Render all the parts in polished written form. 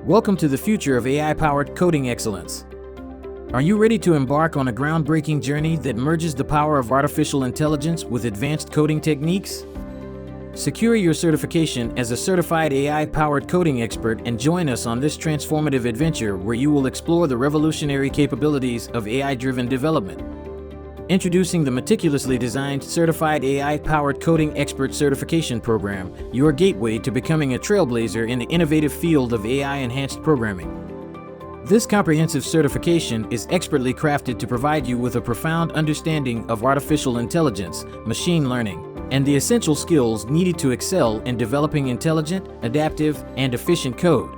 Welcome to the future of AI-powered coding excellence. Are you ready to embark on a groundbreaking journey that merges the power of artificial intelligence with advanced coding techniques? Secure your certification as a certified AI-powered coding expert and join us on this transformative adventure where you will explore the revolutionary capabilities of AI-driven development. Introducing the meticulously designed Certified AI-Powered Coding Expert Certification Program, your gateway to becoming a trailblazer in the innovative field of AI-enhanced programming. This comprehensive certification is expertly crafted to provide you with a profound understanding of artificial intelligence, machine learning, and the essential skills needed to excel in developing intelligent, adaptive, and efficient code.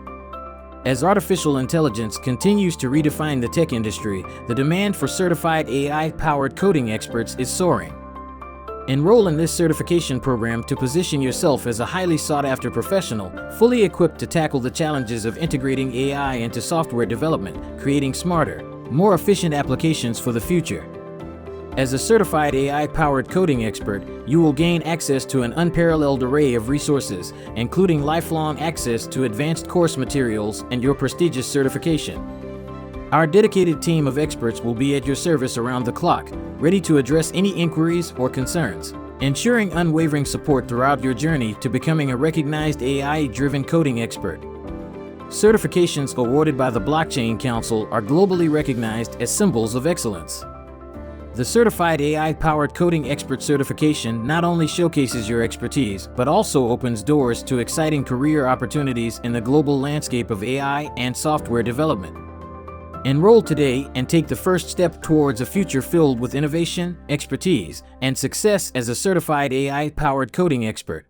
As artificial intelligence continues to redefine the tech industry, the demand for certified AI-powered coding experts is soaring. Enroll in this certification program to position yourself as a highly sought-after professional, fully equipped to tackle the challenges of integrating AI into software development, creating smarter, more efficient applications for the future. As a certified AI-powered coding expert, you will gain access to an unparalleled array of resources, including lifelong access to advanced course materials and your prestigious certification. Our dedicated team of experts will be at your service around the clock, ready to address any inquiries or concerns, ensuring unwavering support throughout your journey to becoming a recognized AI-driven coding expert. Certifications awarded by the Blockchain Council are globally recognized as symbols of excellence. The Certified AI-Powered Coding Expert certification not only showcases your expertise, but also opens doors to exciting career opportunities in the global landscape of AI and software development. Enroll today and take the first step towards a future filled with innovation, expertise, and success as a certified AI-powered coding expert.